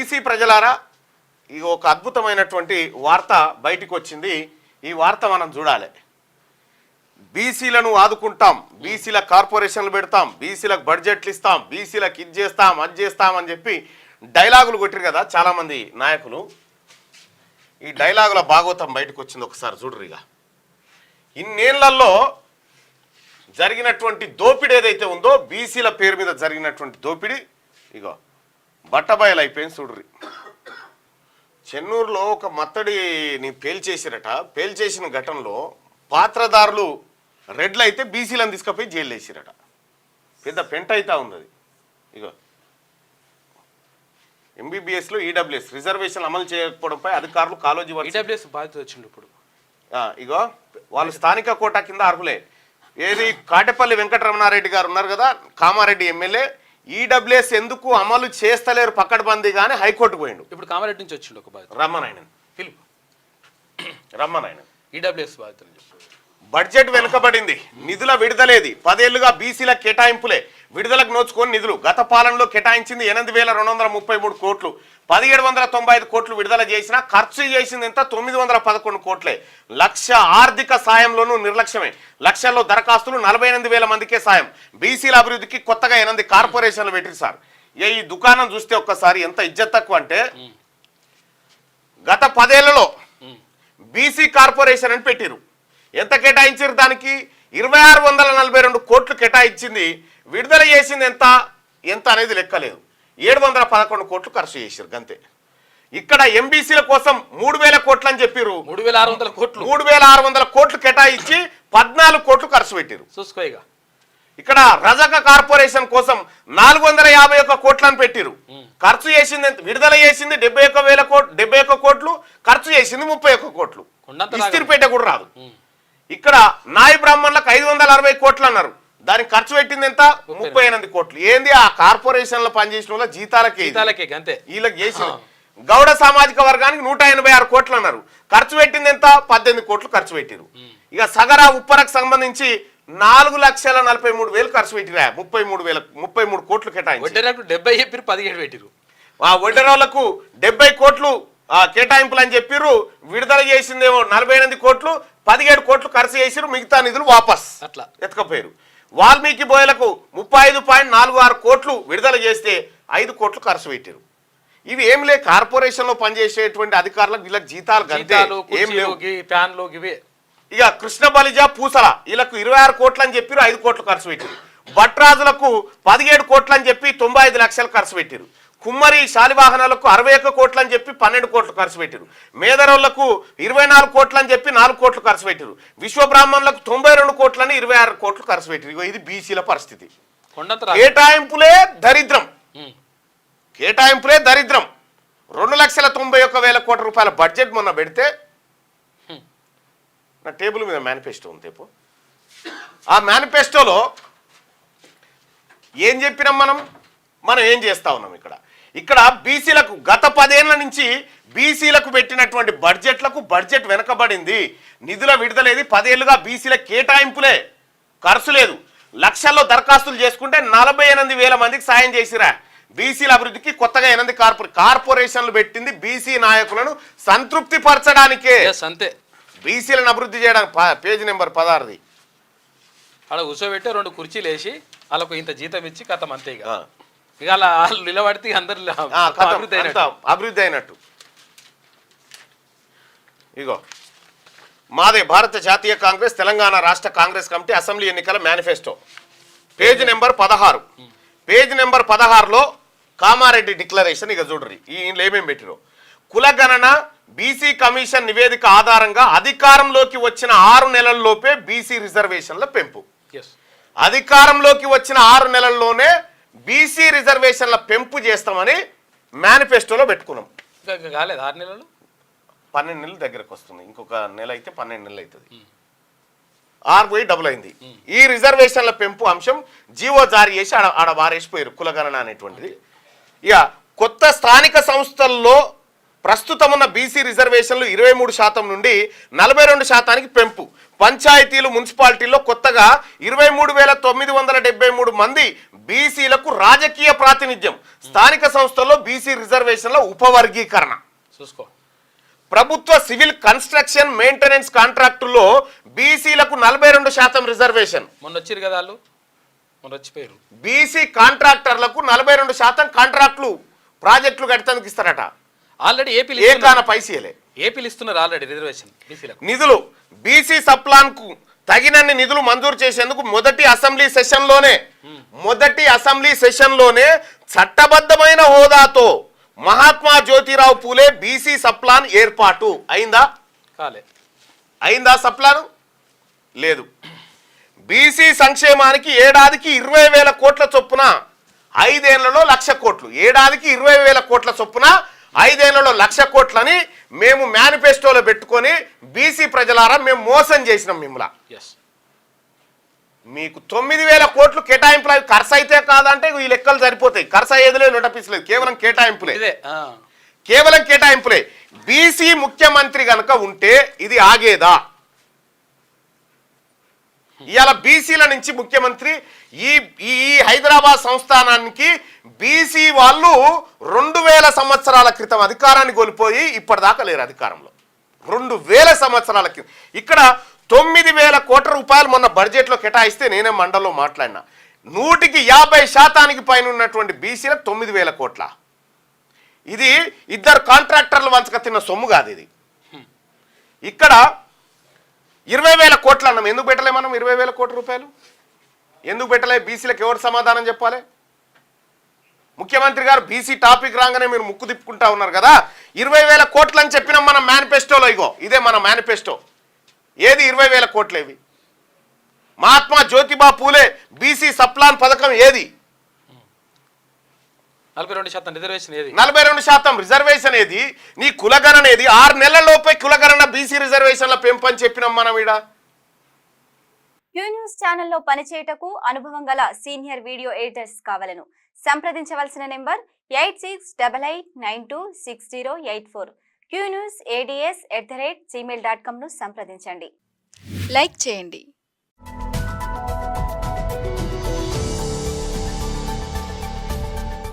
BC ప్రజలారా ఈ ఒక అద్భుతమైనటువంటి వార్త బయటికి వచ్చింది. ఈ వార్త మనం చూడాలి. బీసీలను ఆదుకుంటాం, బీసీల కార్పొరేషన్లు పెడతాం, బీసీలకు బడ్జెట్లు ఇస్తాం, బీసీలకు ఇది చేస్తాం అది చేస్తామని చెప్పి డైలాగులు కొట్టారు కదా చాలామంది నాయకులు. ఈ డైలాగుల భాగవతం బయటకు వచ్చింది, ఒకసారి చూడరుగా. ఇన్నేళ్లలో జరిగినటువంటి దోపిడీ ఏదైతే ఉందో, బీసీల పేరు మీద జరిగినటువంటి దోపిడీ ఇగో బట్టబయలు అయిపోయింది చూడరి. చెన్నూరులో ఒక మత్తడిని పేల్చేసిరట. పేల్చేసిన ఘటనలో పాత్రదారులు రెడ్లు అయితే బీసీలను తీసుకుపోయి జైలు వేసిరట. పెద్ద పెంట అయితే ఉంది. ఇగో ఎంబీబీఎస్లో ఈడబ్ల్యూఎస్ రిజర్వేషన్ అమలు చేయకపోవడంపై అధికారులు కాలోజీ బాధ్యత వచ్చింది. ఇప్పుడు ఇగో వాళ్ళు స్థానిక కోటా కింద అర్హులే. ఏది కాటేపల్లి వెంకటరమణారెడ్డి గారు ఉన్నారు కదా, కామారెడ్డి ఎమ్మెల్యే, ఈడబ్ల్యూఎస్ ఎందుకు అమలు చేస్తలేరు పక్కడబందీ కానీ హైకోర్టుకు పోయిండు. ఇప్పుడు కామారెడ్డి నుంచి వచ్చిండు ఒక బాధ్యత, రమ్మనాయన ఈడబ్ల్యూఎస్ బాధ్యత. బడ్జెట్ వెనుకబడింది, నిధుల విడుదలేది. 10 ఏళ్లుగా బీసీల కేటాయింపులే, విడుదలకు నోచుకొని నిధులు. గత పాలనలో కేటాయించింది 8,233 కోట్లు, 1,795 కోట్లు విడుదల చేసినా ఖర్చు చేసింది ఎంత? 911 కోట్లే. లక్ష ఆర్థిక సాయంలోనూ నిర్లక్ష్యమే. లక్షల్లో దరఖాస్తులు, 48,000 మందికే సాయం. బీసీల అభివృద్ధికి కొత్తగా 8 కార్పొరేషన్లు పెట్టిరు సార్. ఈ దుకాణం చూస్తే ఒక్కసారి ఎంత ఇజ్జత్ తక్కువ అంటే, గత 10 ఏళ్లలో బీసీ కార్పొరేషన్ అని పెట్టిరు. ఎంత కేటాయించారు? దానికి 2,642 కోట్లు కేటాయించింది. విడుదల చేసింది ఎంత ఎంత అనేది లెక్కలేదు. 711 కోట్లు ఖర్చు చేశారు గంతే. ఇక్కడ ఎంబీసీల కోసం 3,000 కోట్లు అని చెప్పారు. 3,600 కోట్లు కేటాయించి 14 కోట్లు ఖర్చు పెట్టారు. చూసుకోయిగా. ఇక్కడ రజక కార్పొరేషన్ కోసం 451 కోట్లను పెట్టిరు. ఖర్చు చేసింది, విడుదల చేసింది 71 కోట్లు, ఖర్చు చేసింది 31 కోట్లు. ఇస్తిరిపేట కూడా రాదు. ఇక్కడ నాయ బ్రాహ్మణులకు 560 కోట్లు అన్నారు. దానికి ఖర్చు పెట్టింది ఎంత? 38 కోట్లు. ఏంది? ఆ కార్పొరేషన్లో పనిచేసిన వాళ్ళ జీతాలకే అంతే. వీళ్ళకి చేసిన గౌడ సామాజిక వర్గానికి 186 కోట్లు అన్నారు. ఖర్చు పెట్టింది ఎంత? 18 కోట్లు ఖర్చు పెట్టిరు. ఇక సగరా ఉప్పరకు సంబంధించి 4,43,000 ఖర్చు పెట్టిరా. 33 కోట్లు కేటాయించి 70 చెప్పారు, 17 పెట్టిరు. ఆ వడ్డెరోళ్లకు 70 కోట్లు కేటాయింపులు అని చెప్పిర్రు. విడుదల చేసిందేమో 48 కోట్లు, 17 కోట్లు ఖర్చు చేసిరు. మిగతా నిధులు వాపస్ అట్లా ఎత్తుకపోయారు. వాల్మీకి బోయలకు 35.46 కోట్లు విడుదల చేస్తే 5 కోట్లు ఖర్చు పెట్టారు. ఇవి ఏం లే, కార్పొరేషన్ లో పనిచేసేటువంటి అధికారులకు వీళ్ళకి జీతాలు ఏం లేవు. ఇక కృష్ణ బలిజ పూసల వీళ్ళకు 26 కోట్లు అని చెప్పారు, 5 కోట్లు ఖర్చు పెట్టారు. భట్రాజులకు 17 కోట్లు అని చెప్పి 95 లక్షలు ఖర్చు పెట్టారు. కుమ్మరి శాలివాహనాలకు 61 కోట్లు అని చెప్పి 12 కోట్లు ఖర్చు పెట్టారు. మేదరోళ్లకు 24 కోట్లు అని చెప్పి 4 కోట్లు ఖర్చు పెట్టారు. విశ్వబ్రాహ్మణులకు 92 కోట్లని 26 కోట్లు ఖర్చు పెట్టారు. ఇది బీసీల పరిస్థితి. కేటాయింపులే దరిద్రం, కేటాయింపులే దరిద్రం. 2,91,000 కోట్ల రూపాయల బడ్జెట్ మొన్న పెడితే, నా టేబుల్ మీద మేనిఫెస్టో ఉంది. ఆ మేనిఫెస్టోలో ఏం చెప్పినాం మనం ఏం చేస్తా ఉన్నాం? ఇక్కడ బీసీలకు గత 10 ఏళ్ల నుంచి బీసీలకు పెట్టినటువంటి బడ్జెట్ వెనకబడింది. నిధుల విడుదలేది. 10 ఏళ్లుగా బీసీల కేటాయింపులే, ఖర్చు లేదు. లక్షల్లో దరఖాస్తులు చేసుకుంటే 48,000 మందికి సాయం చేసిరా. బీసీల అభివృద్ధికి కొత్తగా 8 కార్పొరేషన్లు పెట్టింది బీసీ నాయకులను సంతృప్తి పరచడానికే. అంతే, బీసీలను అభివృద్ధి చేయడానికి. పేజీ నెంబర్ 16 అలా కూర్చోబెట్టి 2 కుర్చీలు వేసి వాళ్ళకు ఇంత జీతం ఇచ్చి కథం అంతే. ఇక అలా నిలబడితే అందరు అభివృద్ధి అయినట్టు. ఇగో మాదే భారత జాతీయ కాంగ్రెస్ తెలంగాణ రాష్ట్ర కాంగ్రెస్ కమిటీ అసెంబ్లీ ఎన్నికల manifesto, page number 16. Page number 16లో కామారెడ్డి డిక్లరేషన్. ఇక చూడరి ఈయనలో ఏమేమి పెట్టిరో. కులగణన బీసీ కమిషన్ నివేదిక ఆధారంగా అధికారంలోకి వచ్చిన 6 నెలల్లోపే బీసీ రిజర్వేషన్ల పెంపు. అధికారంలోకి వచ్చిన 6 నెలల్లోనే బీసీ రిజర్వేషన్ల పెంపు చేస్తామని మేనిఫెస్టోలో పెట్టుకున్నాం. కాలేదు 6 నెలలు, 12 నెలలు దగ్గరకు వస్తుంది. ఇంకొక నెల అయితే 12 నెలలు అవుతుంది. 6 పోయి డబుల్ అయింది. ఈ రిజర్వేషన్ల పెంపు అంశం జీవో జారీ చేసి ఆడ వారేసిపోయారు కులగణన అనేటువంటిది. ఇక కొత్త స్థానిక సంస్థల్లో ప్రస్తుతం ఉన్న బీసీ రిజర్వేషన్లు 23% నుండి 42% పెంపు. పంచాయతీలు మున్సిపాలిటీల్లో కొత్తగా 23,973 మంది బీసీలకు రాజకీయ ప్రాతినిధ్యం. స్థానిక సంస్థల్లో బీసీ రిజర్వేషన్ల ఉపవర్గీకరణ. చూసుకో. ప్రభుత్వ సివిల్ కన్స్ట్రక్షన్ మెయింటెనెన్స్ కాంట్రాక్టుల్లో బీసీలకు 42% రిజర్వేషన్. మొన్న వచ్చిరు కదా వాళ్ళు, మొన్న వచ్చిపోయారు. బీసీ కాంట్రాక్టర్లకు 42% కాంట్రాక్టులు ప్రాజెక్టులు కట్టడానికి ఇస్తారట. ఆల్రెడీ ఏపీలు ఇస్తున్నారు ఆల్రెడీ రిజర్వేషన్ బీసీలకు. నిధులు బీసీ సప్లాన్ కు తగినన్ని నిధులు మంజూరు చేసేందుకు మొదటి అసెంబ్లీ సెషన్లోనే చట్టబద్ధమైన హోదాతో మహాత్మా జ్యోతిరావు పూలే బీసీ సప్లాన్ ఏర్పాటు అయిందా? అయిందా సప్లాన్? లేదు. బీసీ సంక్షేమానికి ఏడాదికి 20,000 కోట్ల చొప్పున 5 ఏళ్లలో 1,00,000 కోట్లు. ఏడాదికి 20,000 కోట్ల చొప్పున 5 ఏళ్లలో 1,00,000 కోట్లని మేము మేనిఫెస్టోలో పెట్టుకొని బీసీ ప్రజలారా మేము మోసం చేసినాం మిమ్మల్ని. మీకు 9,000 కోట్లు కేటాయింపులు ఖర్చు అయితే కాదంటే ఈ లెక్కలు సరిపోతాయి. ఖర్చు అయ్యేదిలే, నోటపీసులేదు, కేవలం కేటాయింపులే. బీసీ ముఖ్యమంత్రి గనక ఉంటే ఇది ఆగేదా? ఇవాళ బీసీల నుంచి ముఖ్యమంత్రి ఈ హైదరాబాద్ సంస్థానానికి బీసీ వాళ్ళు 2000 సంవత్సరాల క్రితం అధికారాన్ని కోల్పోయి ఇప్పటిదాకా లేరు అధికారంలో. 2000 సంవత్సరాల క్రితం. ఇక్కడ 9,000 కోట్ల రూపాయలు మొన్న బడ్జెట్లో కేటాయిస్తే నేనే మండలిలో మాట్లాడినా. 150% పైన ఉన్నటువంటి బీసీలకు 9,000 కోట్ల. ఇది ఇద్దరు కాంట్రాక్టర్లు వంచక తిన్న సొమ్ము కాదు ఇది. ఇక్కడ 20,000 కోట్లు అన్నాం. ఎందుకు పెట్టలే మనం 20,000 కోట్ల రూపాయలు? ఎందుకు పెట్టలే? బీసీలకు ఎవరు సమాధానం చెప్పాలి? ముఖ్యమంత్రి గారు బీసీ టాపిక్ రాగానే మీరు ముక్కు తిప్పుకుంటా ఉన్నారు కదా. 20,000 కోట్లు అని చెప్పినాం మనం మేనిఫెస్టోలో. ఇగో ఇదే మన మేనిఫెస్టో. ఏది 20,000 కోట్లు? ఏవి? మహాత్మా జ్యోతిబా పూలే బీసీ సప్లాన్ పథకం ఏది? 42% రిజర్వేషన్ ఏది? 42% రిజర్వేషన్ ఏది? నీ కులగణన ఏది? 6 నెలలలోపే కులగణన బీసీ రిజర్వేషన్ల పెంపని చెప్పినాం మనం. ఈడ క్యూ న్యూస్ ఛానల్లో పనిచేయటకు అనుభవం గల సీనియర్ వీడియో ఎడిటర్స్ కావాలను సంప్రదించవలసిన నెంబర్ 8688926084. qnewsads@gmail.com ను సంప్రదించండి. లైక్ చేయండి.